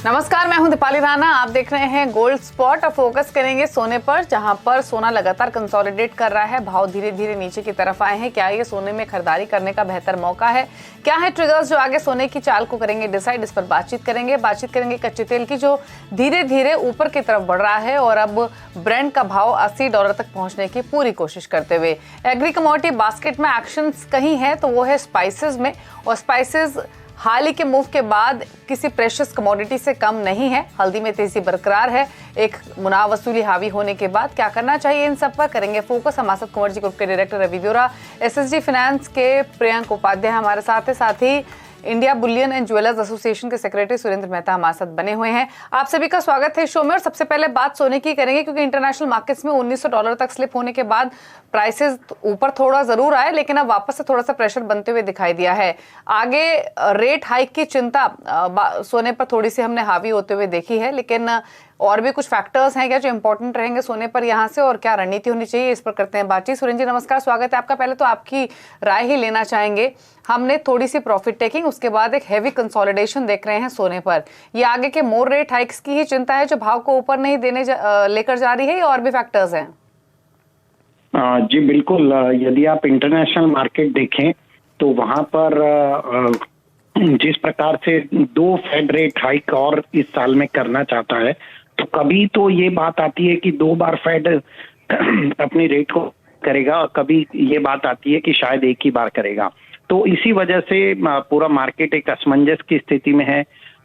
नमस्कार, मैं हूं दीपाली राणा। आप देख रहे हैं गोल्ड स्पॉट और फोकस करेंगे सोने पर, जहां पर सोना लगातार कंसोलिडेट कर रहा है। भाव धीरे धीरे नीचे की तरफ आए हैं। क्या ये सोने में खरीदारी करने का बेहतर मौका है? क्या है ट्रिगर्स जो आगे सोने की चाल को करेंगे डिसाइड? इस पर बातचीत करेंगे कच्चे तेल की, जो धीरे धीरे ऊपर की तरफ बढ़ रहा है और अब ब्रेंट का भाव $80 तक पहुंचने की पूरी कोशिश करते हुए। एग्री कमोडिटी बास्केट में एक्शन कहीं है तो वो है स्पाइसेस में, और स्पाइसेस हाल ही के मूव के बाद किसी प्रेशियस कमोडिटी से कम नहीं है। हल्दी में तेजी बरकरार है एक मुनाफ वसूली हावी होने के बाद। क्या करना चाहिए, इन सब पर करेंगे फोकस। हमारे साथ कुंवर ग्रुप के director Ravi Byora, SSG finance के प्रियंक उपाध्याय हमारे साथ ही India bullion and jewellers association के सेक्रेटरी सुरेंद्र मेहता हमारे साथ बने हुए हैं। आप सभी का स्वागत है शो में। और सबसे पहले बात सोने की करेंगे, क्योंकि इंटरनेशनल मार्केट्स में $1900 तक स्लिप होने के बाद प्राइसेस ऊपर थोड़ा जरूर आए, लेकिन अब वापस से थोड़ा सा प्रेशर बनते हुए दिखाई दिया है। आगे रेट हाइक की चिंता सोने पर थोड़ी सी हमने हावी होते हुए देखी है, लेकिन और भी कुछ फैक्टर्स हैं क्या जो इंपॉर्टेंट रहेंगे सोने पर यहाँ से, और क्या रणनीति होनी चाहिए, इस पर करते हैं बातचीत। सुरेंद्र जी नमस्कार, स्वागत है आपका। पहले तो आपकी राय ही लेना चाहेंगे। हमने थोड़ी सी प्रॉफिट टेकिंग, उसके बाद एक हैवी कंसोलिडेशन देख रहे हैं सोने पर। ये आगे के मोर रेट हाइक्स की ही चिंता है जो भाव को ऊपर नहीं लेकर जा रही है, या और भी फैक्टर्स हैं? जी बिल्कुल। यदि आप इंटरनेशनल मार्केट देखें तो वहां पर जिस प्रकार से 2 फेड रेट हाइक और इस साल में करना चाहता है, तो कभी तो ये बात आती है कि 2 बार फेड अपनी रेट को करेगा, और कभी ये बात आती है कि शायद एक ही बार करेगा। तो इसी वजह से पूरा मार्केट एक असमंजस की स्थिति में है।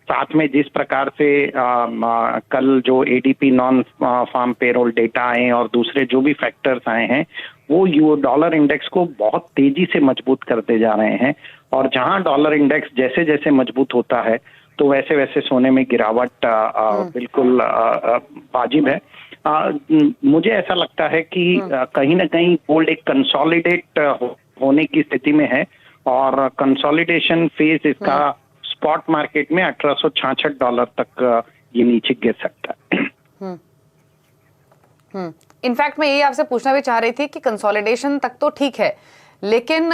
साथ में जिस प्रकार से कल जो ADP non farm payroll data आए और दूसरे जो भी फैक्टर्स आए हैं, वो डॉलर इंडेक्स को बहुत तेजी से मजबूत करते जा रहे हैं। और जहां डॉलर इंडेक्स जैसे जैसे मजबूत होता है तो वैसे वैसे सोने में गिरावट बिल्कुल वाजिब है। मुझे ऐसा लगता है कि कहीं ना कहीं गोल्ड एक कंसोलिडेट होने की स्थिति में है, और कंसोलिडेशन फेज इसका स्पॉट मार्केट में $1866 तक ये नीचे गिर सकता है। इनफैक्ट मैं ये आपसे पूछना भी चाह रही थी कि कंसोलिडेशन तक तो ठीक है, लेकिन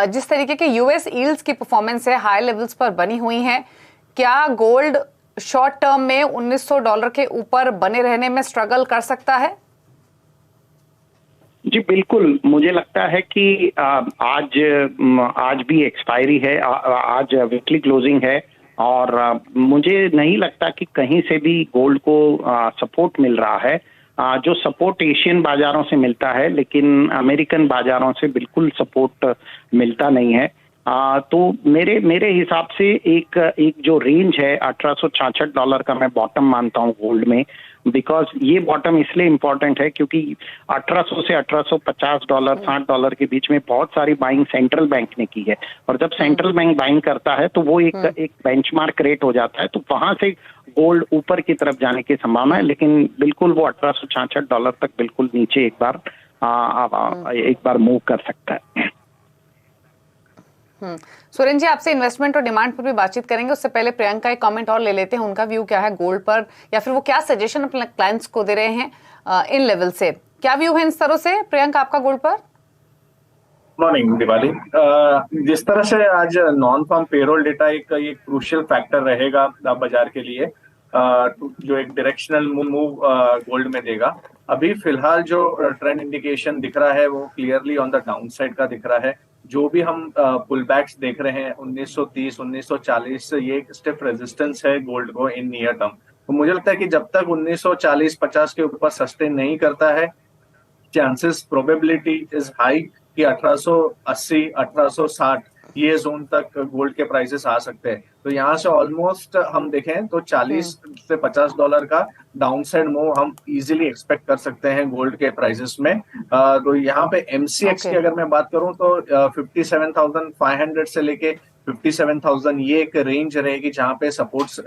जिस तरीके के यूएस यील्ड्स की परफॉर्मेंस है, हाई लेवल्स पर बनी हुई है, क्या गोल्ड शॉर्ट टर्म में $1900 के ऊपर बने रहने में स्ट्रगल कर सकता है? जी बिल्कुल। मुझे लगता है कि आज भी एक्सपायरी है, आज वीकली क्लोजिंग है, और मुझे नहीं लगता कि कहीं से भी गोल्ड को सपोर्ट मिल रहा है। जो सपोर्ट एशियन बाजारों से मिलता है, लेकिन अमेरिकन बाजारों से बिल्कुल सपोर्ट मिलता नहीं है। तो मेरे हिसाब से एक जो रेंज है $1866 का मैं बॉटम मानता हूँ गोल्ड में। बिकॉज ये बॉटम इसलिए इम्पोर्टेंट है क्योंकि 1800 से $1850 $60 के बीच में बहुत सारी बाइंग सेंट्रल बैंक ने की है, और जब सेंट्रल बैंक बाइंग करता है तो वो एक बेंचमार्क रेट हो जाता है, तो वहां से गोल्ड ऊपर की तरफ जाने की संभावना है। लेकिन बिल्कुल वो $1866 तक बिल्कुल नीचे एक बार मूव कर सकता है। सुरेंद्र जी आपसे इन्वेस्टमेंट और डिमांड पर भी बातचीत करेंगे। उससे पहले प्रियंका का एक कमेंट और ले लेते हैं, उनका व्यू क्या है गोल्ड पर, या फिर वो क्या सजेशन अपने क्लाइंट्स को दे रहे हैं इन लेवल से। क्या व्यू है इन स्तरों से प्रियंका आपका गोल्ड पर? मॉर्निंग दिवाली। जिस तरह से आज नॉन फार्म पेरोल डेटा एक क्रूशियल फैक्टर रहेगा बाजार के लिए, जो एक डायरेक्शनल मूव गोल्ड में देगा। अभी फिलहाल जो ट्रेंड इंडिकेशन दिख रहा है वो clearly on the down side का दिख रहा है। जो भी हम पुल बैक्स देख रहे हैं 1930 1940, ये एक स्टिफ रेजिस्टेंस है गोल्ड को इन नियर टर्म। तो मुझे लगता है कि जब तक 1940-50 के ऊपर सस्टेन नहीं करता है, चांसेस प्रोबेबिलिटी इज हाई कि 1880 1860 ये जोन तक गोल्ड के प्राइसेस आ सकते हैं। तो यहाँ से ऑलमोस्ट हम देखें तो $40 से $50 का डाउनसाइड मूव हम इजीली एक्सपेक्ट कर सकते हैं गोल्ड के प्राइसेस में। तो यहाँ पे MCX की अगर मैं बात करूं तो 57,500 से लेके 57,000 ये एक रेंज रहेगी जहाँ पे सपोर्ट्स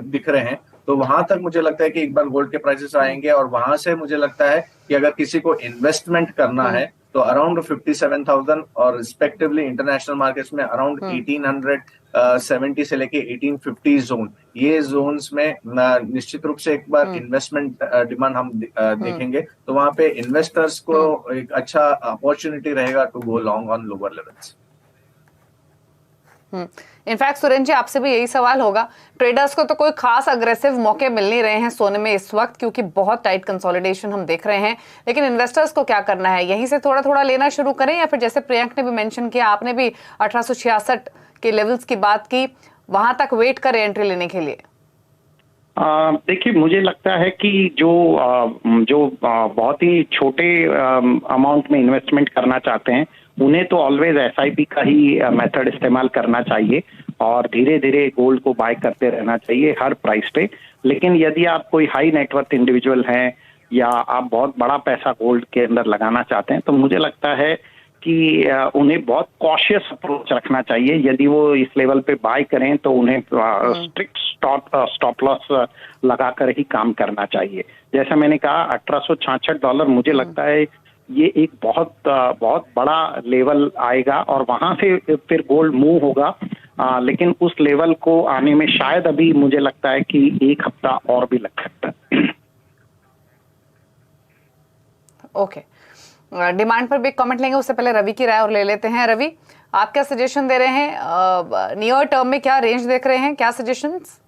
दिख रहे हैं। तो वहां तक मुझे लगता है कि एक बार गोल्ड के प्राइसेस आएंगे, और वहां से मुझे लगता है कि अगर किसी को इन्वेस्टमेंट करना है तो अराउंड 57,000, और रिस्पेक्टिवली इंटरनेशनल मार्केट्स में अराउंड 1870 से लेके 1850 जोन, ये जोन्स में निश्चित रूप से एक बार इन्वेस्टमेंट डिमांड हम देखेंगे। तो वहां पे इन्वेस्टर्स को एक अच्छा अपॉर्चुनिटी रहेगा to go long on lower levels. In fact Surendra ji, आपसे भी यही सवाल होगा। ट्रेडर्स को तो कोई खास अग्रेसिव मौके मिल नहीं रहे हैं सोने में इस वक्त, क्योंकि बहुत टाइट कंसोलिडेशन हम देख रहे हैं। लेकिन इन्वेस्टर्स को क्या करना है, यहीं से थोड़ा थोड़ा लेना शुरू करें, या फिर जैसे प्रियंक ने भी मेंशन किया, आपने भी 1866 के लेवल्स की बात की, वहां तक वेट करें एंट्री लेने के लिए? देखिए, मुझे लगता है कि जो बहुत ही छोटे अमाउंट में इन्वेस्टमेंट करना चाहते हैं, उन्हें तो ऑलवेज एसआईपी का ही मेथड इस्तेमाल करना चाहिए और धीरे धीरे गोल्ड को बाय करते रहना चाहिए हर प्राइस पे। लेकिन यदि आप कोई हाई नेटवर्थ इंडिविजुअल हैं या आप बहुत बड़ा पैसा गोल्ड के अंदर लगाना चाहते हैं, तो मुझे लगता है कि उन्हें बहुत कॉशियस अप्रोच रखना चाहिए। यदि वो इस लेवल पे बाय करें तो उन्हें स्ट्रिक्ट स्टॉप लॉस लगाकर ही काम करना चाहिए। जैसा मैंने कहा, $1866 मुझे लगता है ये एक बहुत बड़ा लेवल आएगा और वहां से फिर गोल्ड मूव होगा। लेकिन उस लेवल को आने में शायद अभी मुझे लगता है कि 1 हफ्ता और भी लग सकता है। ओके, डिमांड पर भी कमेंट लेंगे, उससे पहले रवि की राय और ले लेते हैं। रवि, आप क्या सजेशन दे रहे हैं? नियर टर्म में क्या रेंज देख रहे हैं, क्या सजेशंस?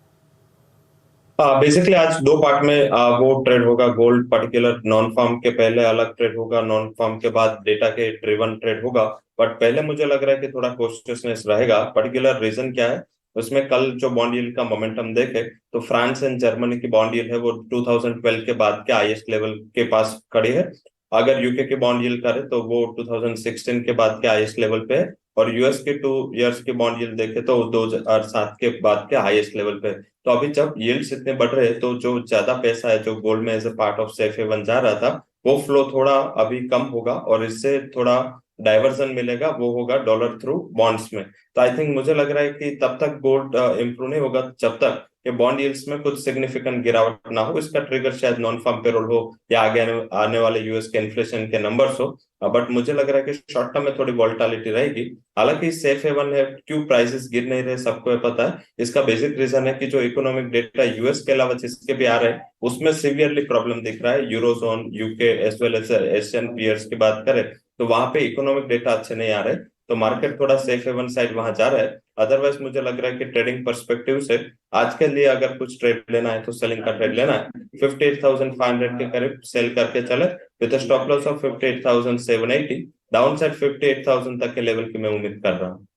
बेसिकली आज दो पार्ट में वो ट्रेड होगा। गोल्ड पर्टिकुलर नॉन फार्म के पहले अलग ट्रेड होगा, नॉन फार्म के बाद डेटा के ड्रिवन ट्रेड होगा। बट पहले मुझे लग रहा है कि थोड़ा कॉशियसनेस रहेगा। पर्टिकुलर रीजन क्या है, उसमें कल जो बॉन्ड यील्ड का मोमेंटम देखे तो फ्रांस एंड जर्मनी की बॉन्ड यील्ड है वो 2012 के बाद के हाईएस्ट लेवल के पास खड़ी है। अगर यूके की बॉन्ड यील्ड करे तो वो 2016 के बाद के हाईएस्ट लेवल पे है, और यूएस के 2 इयर्स की बॉन्ड यील्ड देखे तो 2007 के बाद के हाईएस्ट लेवल पे। तो अभी जब यील्ड्स इतने बढ़ रहे हैं तो जो ज्यादा पैसा है जो गोल्ड में as a part of safe haven जा रहा था, वो फ्लो थोड़ा अभी कम होगा और इससे थोड़ा डाइवर्जन मिलेगा, वो होगा डॉलर थ्रू बॉन्ड्स में। तो आई थिंक मुझे लग रहा है कि तब तक गोल्ड इंप्रूव नहीं होगा जब तक कि बॉन्ड यील्ड्स में कुछ सिग्निफिकेंट गिरावट ना हो। इसका ट्रिगर शायद नॉन फार्म पेरोल हो या आगे आने वाले यूएस के इन्फ्लेशन के नंबर्स हो। बट मुझे लग रहा है कि शॉर्ट टर्म में थोड़ी वॉलेटिलिटी रहेगी। हालांकि सेफ हेवन है, क्यों प्राइसेस गिर नहीं रहे सबको पता है। इसका बेसिक रीजन है कि जो इकोनॉमिक डेटा यूएस के अलावा जिसके भी आ रहे हैं उसमें सीवियरली प्रॉब्लम दिख रहा है। Eurozone, UK as well as Asian peers की बात करें तो वहां पे इकोनॉमिक डेटा अच्छे नहीं आ रहे, तो मार्केट थोड़ा सेफ हेवन साइड वहां जा रहा है। अदरवाइज मुझे लग रहा है कि ट्रेडिंग पर्सपेक्टिव से आज के लिए अगर कुछ ट्रेड लेना है तो सेलिंग का ट्रेड लेना है। 58,500 के करीब सेल करके चले with stop loss of 58,780, down side 58,000 तक के लेवल की मैं उम्मीद कर रहा हूँ।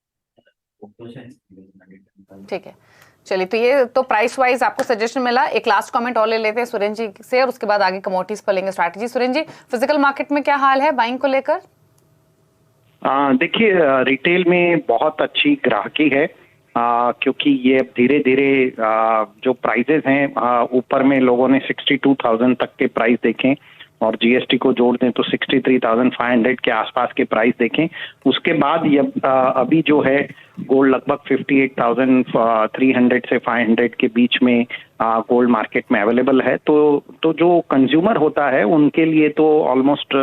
ठीक है, चलिए, तो ये तो प्राइस वाइज आपको सजेशन मिला। एक लास्ट कमेंट और ले लेते हैं सुरेंद्र जी से और उसके बाद आगे कमोडिटीज पर लेंगे स्ट्रैटेजी। सुरेंद्र जी, फिजिकल मार्केट में क्या हाल है बाइंग को लेकर? देखिए, रिटेल में बहुत अच्छी ग्राहकी है क्योंकि ये धीरे धीरे जो प्राइजेस हैं ऊपर में लोगों ने 62,000 तक के प्राइस देखें और जीएसटी को जोड़ दें तो 63,500 के आसपास के प्राइस देखें। उसके बाद ये अभी जो है गोल्ड लगभग 58,300 से 500 के बीच में गोल्ड मार्केट में अवेलेबल है। तो जो कंज्यूमर होता है उनके लिए तो ऑलमोस्ट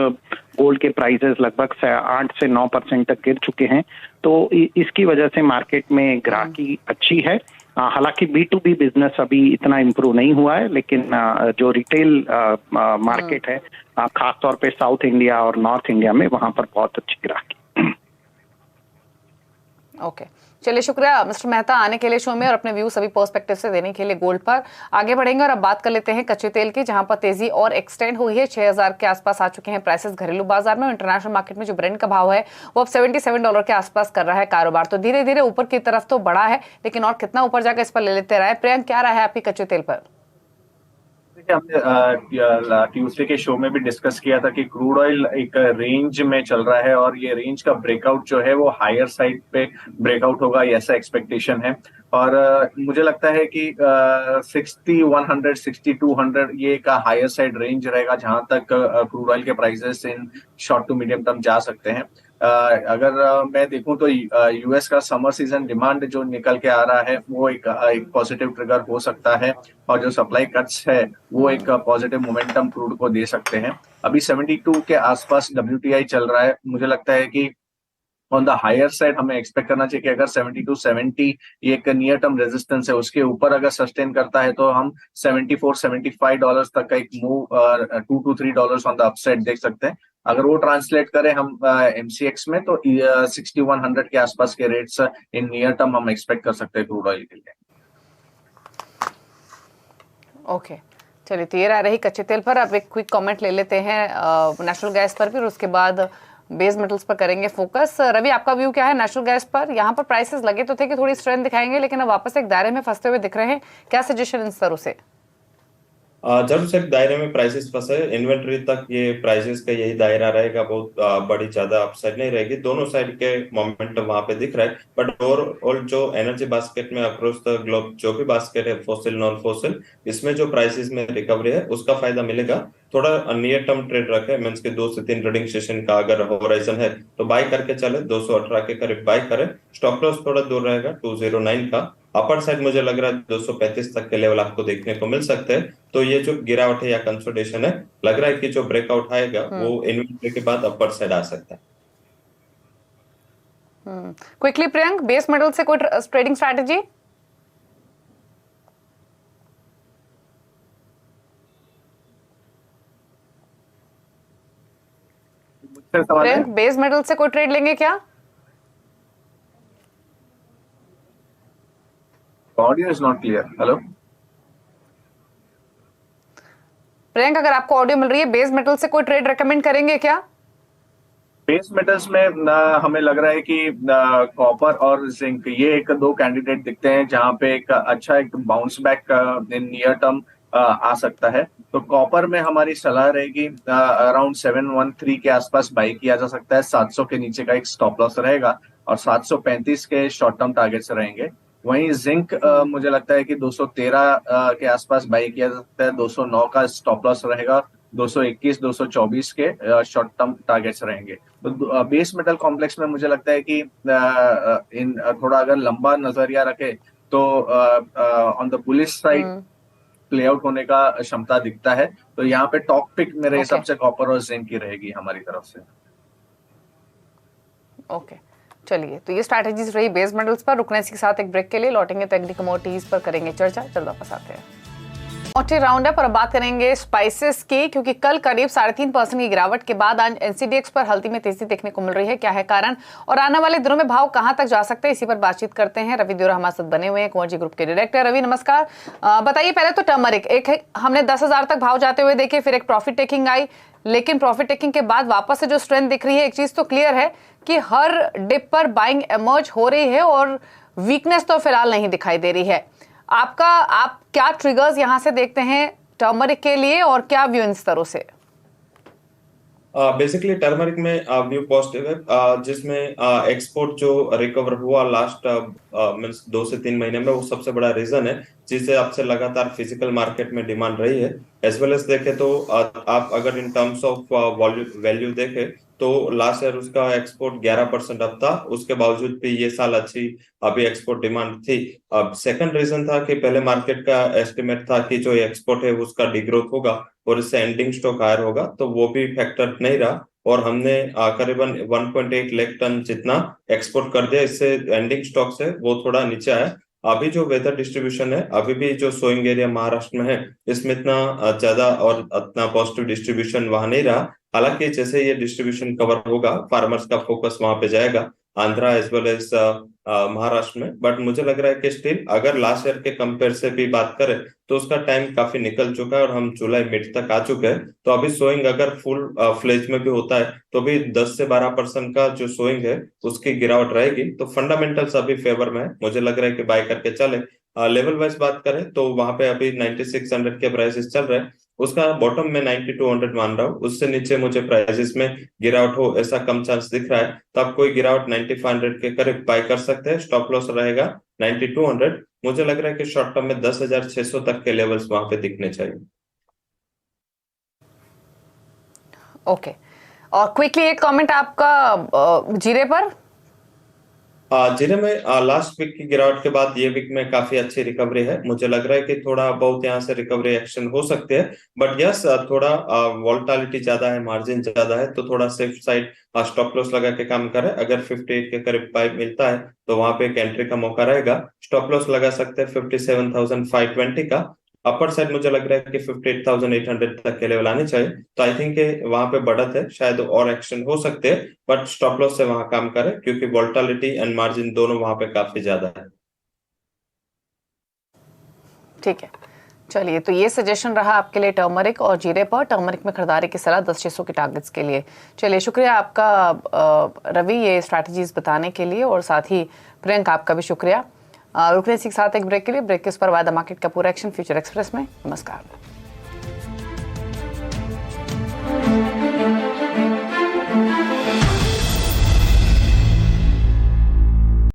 गोल्ड के प्राइसेस लगभग 8 से 9% तक गिर चुके हैं। तो इसकी वजह से मार्केट में ग्राहकी अच्छी है। हालांकि B2B बिजनेस अभी इतना इम्प्रूव नहीं हुआ है, लेकिन जो रिटेल मार्केट है खासतौर पे साउथ इंडिया और नॉर्थ इंडिया में वहां पर बहुत अच्छी ग्राहकी। ओके, चलिए, शुक्रिया मिस्टर मेहता आने के लिए शो में और अपने व्यू सभी पर्सपेक्टिव से देने के लिए गोल्ड पर। आगे बढ़ेंगे और अब बात कर लेते हैं कच्चे तेल की, जहां पर तेजी और एक्सटेंड हुई है। 6,000 के आसपास आ चुके हैं प्राइसेस घरेलू बाजार में। इंटरनेशनल मार्केट में जो ब्रेंट का भाव है वो अब $77 के आसपास कर रहा है कारोबार। तो धीरे धीरे ऊपर की तरफ तो बढ़ा है, लेकिन और कितना ऊपर जाकर इस पर ले लेते रहे। प्रियंक, क्या रहा है आपकी कच्चे तेल पर? हमने ट्यूसडे के शो में भी डिस्कस किया था कि क्रूड ऑयल एक रेंज में चल रहा है और ये रेंज का ब्रेकआउट जो है वो हायर साइड पे ब्रेकआउट होगा, ऐसा एक्सपेक्टेशन है। और मुझे लगता है कि 60-100, 60-200 ये एक हायर साइड रेंज रहेगा जहां तक क्रूड ऑयल के prices in short to medium term जा सकते हैं। अगर मैं देखूं तो यूएस का समर सीजन डिमांड जो निकल के आ रहा है वो एक पॉजिटिव ट्रिगर हो सकता है और जो सप्लाई कट्स है वो एक पॉजिटिव मोमेंटम क्रूड को दे सकते हैं। अभी 72 के आसपास WTI चल रहा है। मुझे लगता है कि ऑन द हायर साइड हमें एक्सपेक्ट करना चाहिए कि अगर 72-70 ये एक नियर टर्म रेजिस्टेंस है, उसके ऊपर अगर सस्टेन करता है तो हम $74-75 तक का एक move $2 to $3 on the upside देख सकते हैं। अगर वो ट्रांसलेट करें हम एमसीएक्स में, तो 6100 के आसपास के रेट्स इन नियर टर्म हम एक्सपेक्ट कर सकते हैं क्रूड ऑयल के लिए। ओके, चलिए, तो ये रह रही कच्चे तेल पर। अब एक क्विक कमेंट ले लेते हैं नेचुरल गैस पर भी, और उसके बाद बेस मेटल्स पर करेंगे फोकस। रवि, आपका व्यू क्या है नेचुरल गैस पर? यहाँ पर प्राइसेस लगे तो थे कि थोड़ी स्ट्रेंथ दिखाएंगे, लेकिन अब वापस एक दायरे में फंसते हुए दिख रहे हैं। क्या सजेशन इन स्तरों से? जब से दायरे में प्राइसेस फंसे, इन्वेंटरी तक ये प्राइसेस का यही दायरा रहेगा, बहुत बड़ी ज्यादा अपसाइड नहीं रहेगी। दोनों साइड के मोमेंटम वहां पे दिख रहा है, बट ओवरऑल जो एनर्जी बास्केट में अक्रॉस द ग्लोब जो भी बास्केट है, फोसिल नॉन फोसिल, इसमें जो प्राइसेस में रिकवरी है उसका फायदा मिलेगा। थोड़ा नियर टर्म ट्रेड रखे, मीन्स के 2 से 3 ट्रेडिंग सेशन का अगर होराइजन है तो बाय करके चले, 218 के करीब बाय करें। स्टॉप लॉस थोड़ा दूर रहेगा 209 का। अपर साइड मुझे लग रहा है 235 तक के लेवल आपको देखने को मिल सकते हैं। तो ये जो गिरावट है या कंसोलिडेशन है, लग रहा है कि जो ब्रेकआउट आएगा वो इन्वेंटरी के बाद अपर साइड आ सकता है। क्विकली प्रियंक, बेस मेटल से कोई trading strategy? Priyank, base metal से कोई ट्रेड लेंगे क्या? Audio is not clear. Hello Priyank, अगर आपको ऑडियो मिल रही है, बेस मेटल से कोई ट्रेड रेकमेंड करेंगे क्या? बेस मेटल्स में हमें लग रहा है कि कॉपर और जिंक, ये एक दो कैंडिडेट दिखते हैं जहां पे एक अच्छा एक bounce back in near term आ सकता है। तो कॉपर में हमारी सलाह रहेगी अराउंड 713 के आसपास बाई किया जा सकता है। 700 के नीचे का एक स्टॉप लॉस रहेगा और 735 के शॉर्ट टर्म टारगेट्स रहेंगे। वहीं जिंक मुझे लगता है कि 213 के आसपास बाई किया जा सकता है। 209 का स्टॉप लॉस रहेगा। 221 224 के शॉर्ट टर्म टारगेट्स रहेंगे। तो बेस मेटल कॉम्प्लेक्स में मुझे लगता है कि इन थोड़ा अगर लंबा नजरिया रखे तो on the bullish side play out होने का क्षमता दिखता है। तो यहाँ पे टॉप पिक मेरे हिसाब से कॉपर और जिंक की रहेगी हमारी तरफ से। ओके, चलिए, तो ये स्ट्रैटेजीज रही बेस मेटल्स पर। रुकने के साथ एक ब्रेक के लिए लौटेंगे तो एग्री कमोडिटीज पर करेंगे चर्चा। जल्द वापस आते हैं। राउंड पर अब बात करेंगे स्पाइसेस की, क्योंकि कल करीब 3.5% की गिरावट के बाद आज एनसीडीएक्स पर हल्दी में तेजी देखने को मिल रही है। क्या है कारण और आने वाले दिनों में भाव कहां तक जा सकते हैं, इसी पर बातचीत करते हैं। रवि देवरा हमारे साथ बने हुए हैं, कुंवर जी ग्रुप के डायरेक्टर। रवि नमस्कार। बताइए पहले तो टर्मरिक, एक हमने 10,000 तक भाव जाते हुए देखे, फिर एक प्रॉफिट टेकिंग आई, लेकिन प्रॉफिट टेकिंग के बाद वापस से जो स्ट्रेंथ दिख रही है, एक चीज तो क्लियर है कि हर डिप पर बाइंग एमर्ज हो रही है और वीकनेस तो फिलहाल नहीं दिखाई दे रही है। आप क्या ट्रिगर्स यहां से देखते हैं टर्मरिक के लिए और क्या व्यू इन स्तरों से? बेसिकली टर्मरिक में व्यू पॉजिटिव है, जिसमें एक्सपोर्ट जो रिकवर हुआ लास्ट मींस 2 से 3 महीने में, वो सबसे बड़ा रीजन है जिससे आपसे लगातार फिजिकल मार्केट में डिमांड रही है। एज वेल एज देखे तो आप अगर इन टर्म्स ऑफ वैल्यू देखे तो लास्ट ईयर उसका एक्सपोर्ट 11% अप था, उसके बावजूद भी ये साल अच्छी अभी एक्सपोर्ट डिमांड थी। अब सेकंड रीजन था कि पहले मार्केट का एस्टिमेट था कि जो एक्सपोर्ट है उसका डिग्रोथ होगा और इससे एंडिंग स्टॉक हायर होगा, तो वो भी फैक्टर नहीं रहा और हमने करीबन 1.8 लाख टन जितना एक्सपोर्ट कर दिया। इससे एंडिंग स्टॉक से वो थोड़ा नीचे आया। अभी जो वेदर डिस्ट्रीब्यूशन है, अभी भी जो सोइंग एरिया महाराष्ट्र में है, इसमें इतना ज्यादा और इतना पॉजिटिव डिस्ट्रीब्यूशन वहां नहीं रहा। हालांकि जैसे ये डिस्ट्रीब्यूशन कवर होगा, फार्मर्स का फोकस वहां पे जाएगा, Andhra as well as Maharashtra में। बट मुझे लग रहा है कि स्टिल अगर लास्ट ईयर के कंपेयर से भी बात करें तो उसका टाइम काफी निकल चुका है और हम जुलाई मिड तक आ चुके हैं। तो अभी सोइंग अगर फुल फ्लेज में भी होता है तो भी 10 से 12% का जो सोइंग है उसकी गिरावट रहेगी। तो फंडामेंटल्स अभी फेवर में है, मुझे लग रहा है कि बाय करके चले। लेवल वाइज बात करें तो वहां पे अभी 9600 के प्राइसेस चल रहे हैं, उसका बॉटम में 9200 मान रहा हूँ। उससे नीचे मुझे प्राइसेस में गिरावट हो ऐसा कम चांस दिख रहा है, तो आप कोई गिरावट 9500 के करीब बाय कर सकते हैं। स्टॉप लॉस रहेगा 9200। मुझे लग रहा है कि शॉर्ट टर्म में 10,600 तक के लेवल्स वहां पे दिखने चाहिए। ओके, और क्विकली एक कमेंट आपका जीरे पर। जीरे में लास्ट वीक की गिरावट के बाद ये वीक में काफी अच्छी रिकवरी है। मुझे लग रहा है कि थोड़ा बहुत यहाँ से रिकवरी एक्शन हो सकते हैं, बट यस थोड़ा वोलेटिलिटी ज्यादा है, मार्जिन ज्यादा है, तो थोड़ा सेफ साइड स्टॉप लॉस लगा के काम करें। अगर 58 के करीब बाय मिलता है तो वहां पे एक एंट्री का मौका रहेगा। स्टॉप लॉस लगा सकते हैं 57,520 का। अपर साइड मुझे लग रहा है कि 58,800 तक के लेवल आने चाहिए। तो आई थिंक वहां पे बढ़त है, शायद और एक्शन हो सकते हैं, बट स्टॉप लॉस से वहां काम करें क्योंकि वोलेटिलिटी एंड मार्जिन दोनों वहां पे काफी ज्यादा है। ठीक है, चलिए, तो ये सजेशन रहा आपके लिए टर्मरिक और जीरे पर। टर्मरिक में खरीदारी की सलाह 10-600 के टारगेट्स के लिए। चलिए, शुक्रिया आपका रवि ये स्ट्रैटेजीज बताने के लिए, और साथ ही प्रियंका आपका भी शुक्रिया। रुकने के साथ एक ब्रेक के लिए। ब्रेक के उस पर वादा मार्केट का पूरा एक्शन फ्यूचर एक्सप्रेस में। नमस्कार।